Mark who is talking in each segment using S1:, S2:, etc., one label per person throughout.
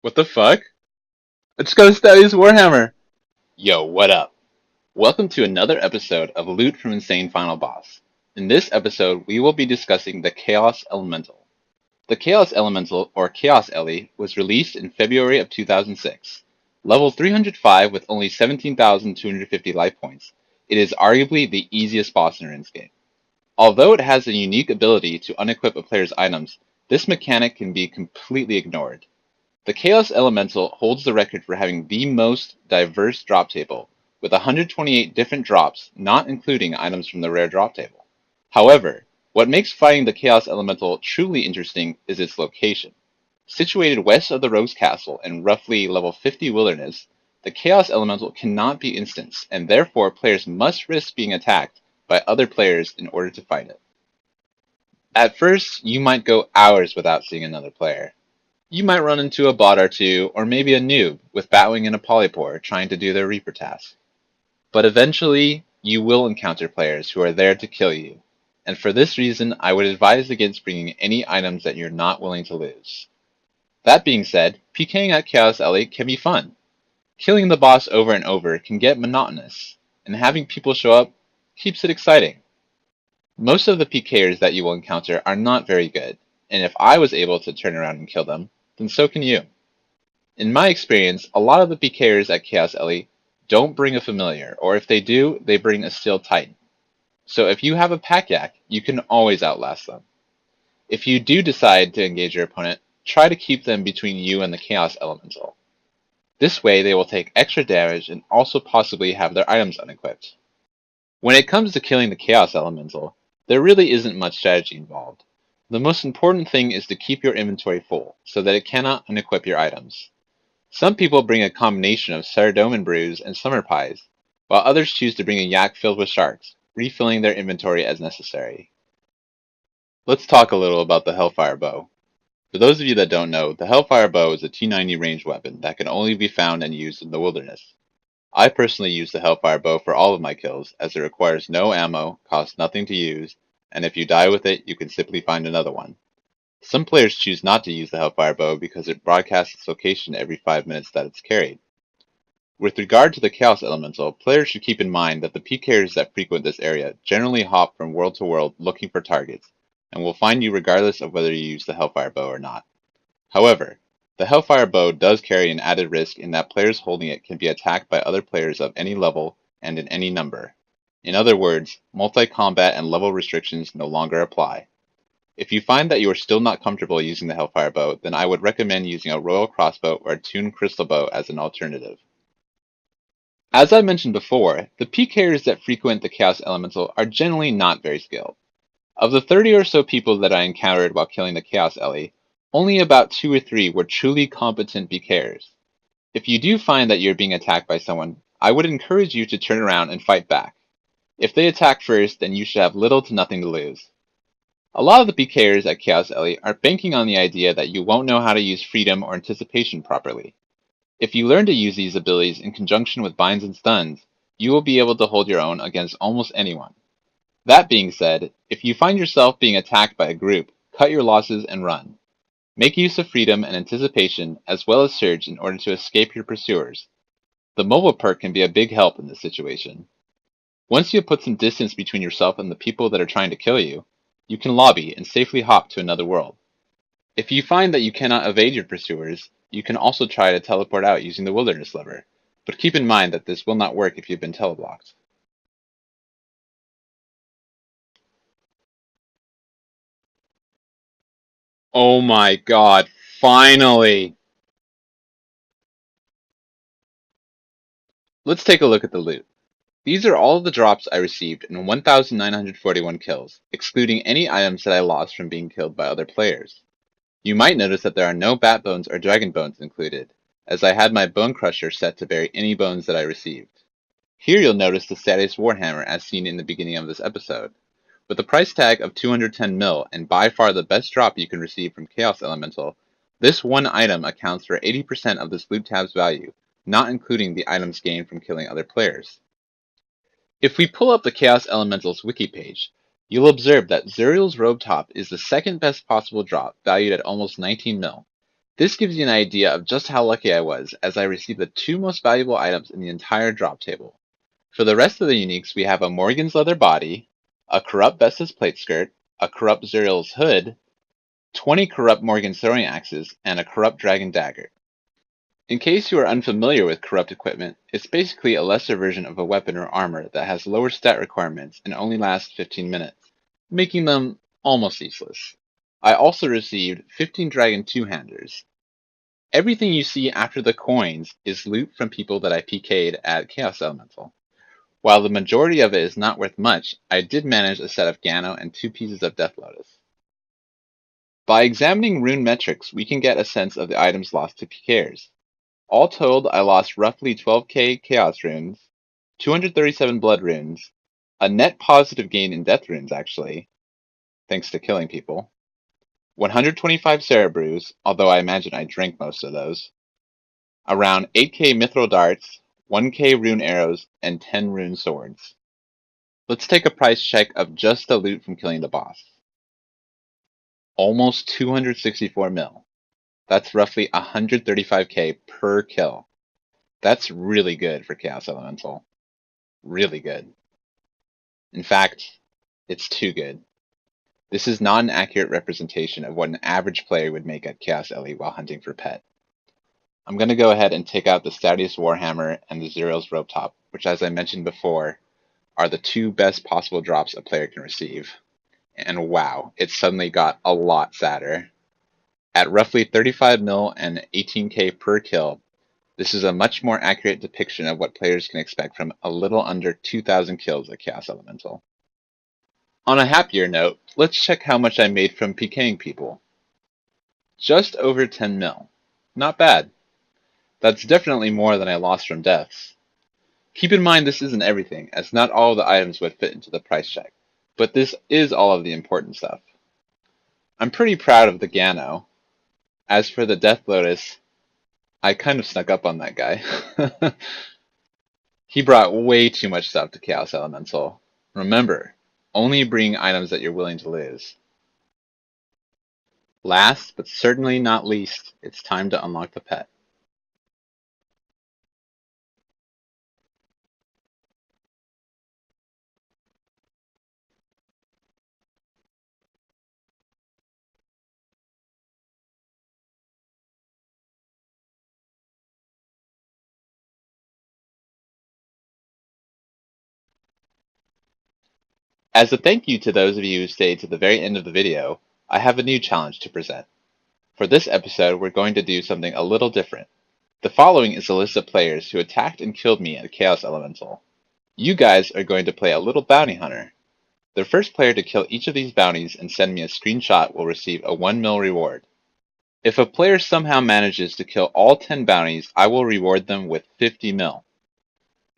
S1: What the fuck? Let's go study this Warhammer! Yo, what up? Welcome to another episode of Loot from Insane Final Boss. In this episode, we will be discussing the Chaos Elemental. The Chaos Elemental, or Chaos Ellie, was released in February of 2006. Level 305 with only 17,250 life points, it is arguably the easiest boss in RuneScape. Although it has a unique ability to unequip a player's items, this mechanic can be completely ignored. The Chaos Elemental holds the record for having the most diverse drop table, with 128 different drops, not including items from the rare drop table. However, what makes fighting the Chaos Elemental truly interesting is its location. Situated west of the Rogue's Castle in roughly level 50 Wilderness, the Chaos Elemental cannot be instanced, and therefore players must risk being attacked by other players in order to fight it. At first, you might go hours without seeing another player. You might run into a bot or two, or maybe a noob with Batwing and a Polypore trying to do their Reaper task. But eventually, you will encounter players who are there to kill you, and for this reason I would advise against bringing any items that you're not willing to lose. That being said, PKing at Chaos Ellie can be fun. Killing the boss over and over can get monotonous, and having people show up keeps it exciting. Most of the PKers that you will encounter are not very good, and if I was able to turn around and kill them, then so can you. In my experience, a lot of the PKers at Chaos Ellie don't bring a familiar, or if they do, they bring a Steel Titan. So if you have a Pack Yak, you can always outlast them. If you do decide to engage your opponent, try to keep them between you and the Chaos Elemental. This way they will take extra damage and also possibly have their items unequipped. When it comes to killing the Chaos Elemental, there really isn't much strategy involved. The most important thing is to keep your inventory full, so that it cannot unequip your items. Some people bring a combination of Saradomin brews and summer pies, while others choose to bring a yak filled with sharks, refilling their inventory as necessary. Let's talk a little about the Hellfire Bow. For those of you that don't know, the Hellfire Bow is a T90 ranged weapon that can only be found and used in the wilderness. I personally use the Hellfire Bow for all of my kills, as it requires no ammo, costs nothing to use, and if you die with it, you can simply find another one. Some players choose not to use the Hellfire Bow because it broadcasts its location every 5 minutes that it's carried. With regard to the Chaos Elemental, players should keep in mind that the PKers that frequent this area generally hop from world to world looking for targets, and will find you regardless of whether you use the Hellfire Bow or not. However, the Hellfire Bow does carry an added risk in that players holding it can be attacked by other players of any level and in any number. In other words, multi-combat and level restrictions no longer apply. If you find that you are still not comfortable using the Hellfire Bow, then I would recommend using a Royal Crossbow or a Tuned Crystal Bow as an alternative. As I mentioned before, the PKers that frequent the Chaos Elemental are generally not very skilled. Of the 30 or so people that I encountered while killing the Chaos Ellie, only about 2 or 3 were truly competent PKers. If you do find that you're being attacked by someone, I would encourage you to turn around and fight back. If they attack first, then you should have little to nothing to lose. A lot of the PKers at Chaos Ellie are banking on the idea that you won't know how to use Freedom or Anticipation properly. If you learn to use these abilities in conjunction with binds and stuns, you will be able to hold your own against almost anyone. That being said, if you find yourself being attacked by a group, cut your losses and run. Make use of Freedom and Anticipation as well as Surge in order to escape your pursuers. The mobile perk can be a big help in this situation. Once you have put some distance between yourself and the people that are trying to kill you, you can lobby and safely hop to another world. If you find that you cannot evade your pursuers, you can also try to teleport out using the Wilderness lever, but keep in mind that this will not work if you've been teleblocked. Oh my god, finally! Let's take a look at the loot. These are all of the drops I received in 1,941 kills, excluding any items that I lost from being killed by other players. You might notice that there are no bat bones or dragon bones included, as I had my bone crusher set to bury any bones that I received. Here you'll notice the Statius Warhammer as seen in the beginning of this episode. With a price tag of 210 mil and by far the best drop you can receive from Chaos Elemental, this one item accounts for 80% of this loot tab's value, not including the items gained from killing other players. If we pull up the Chaos Elemental's wiki page, you'll observe that Zuriel's robe top is the second best possible drop, valued at almost 19 mil. This gives you an idea of just how lucky I was, as I received the two most valuable items in the entire drop table. For the rest of the uniques, we have a Morgan's leather body, a corrupt Vesta's plate skirt, a corrupt Zuriel's hood, 20 corrupt Morgan throwing axes, and a corrupt dragon dagger. In case you are unfamiliar with corrupt equipment, it's basically a lesser version of a weapon or armor that has lower stat requirements and only lasts 15 minutes, making them almost useless. I also received 15 dragon two-handers. Everything you see after the coins is loot from people that I PK'd at Chaos Elemental. While the majority of it is not worth much, I did manage a set of Gano and 2 pieces of Death Lotus. By examining rune metrics, we can get a sense of the items lost to PKers. All told, I lost roughly 12k Chaos runes, 237 Blood runes, a net positive gain in Death runes actually, thanks to killing people, 125 Cerebrews, although I imagine I drank most of those, around 8k Mithril darts, 1k rune arrows, and 10 rune swords. Let's take a price check of just the loot from killing the boss. Almost 264 mil. That's roughly 135k per kill. That's really good for Chaos Elemental. Really good. In fact, it's too good. This is not an accurate representation of what an average player would make at Chaos Elite while hunting for pet. I'm going to go ahead and take out the Statius Warhammer and the Zuriel's Rope Top, which as I mentioned before, are the two best possible drops a player can receive. And wow, it suddenly got a lot sadder. At roughly 35 mil and 18k per kill, this is a much more accurate depiction of what players can expect from a little under 2,000 kills at Chaos Elemental. On a happier note, let's check how much I made from PKing people. Just over 10 mil. Not bad. That's definitely more than I lost from deaths. Keep in mind this isn't everything, as not all of the items would fit into the price check, but this is all of the important stuff. I'm pretty proud of the Gano. As for the Death Lotus, I kind of snuck up on that guy. He brought way too much stuff to Chaos Elemental. Remember, only bring items that you're willing to lose. Last, but certainly not least, it's time to unlock the pet. As a thank you to those of you who stayed to the very end of the video, I have a new challenge to present. For this episode, we're going to do something a little different. The following is a list of players who attacked and killed me at Chaos Elemental. You guys are going to play a little bounty hunter. The first player to kill each of these bounties and send me a screenshot will receive a 1 mil reward. If a player somehow manages to kill all 10 bounties, I will reward them with 50 mil.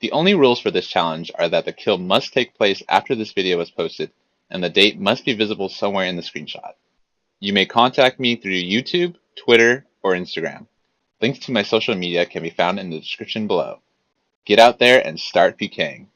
S1: The only rules for this challenge are that the kill must take place after this video is posted, and the date must be visible somewhere in the screenshot. You may contact me through YouTube, Twitter, or Instagram. Links to my social media can be found in the description below. Get out there and start PKing.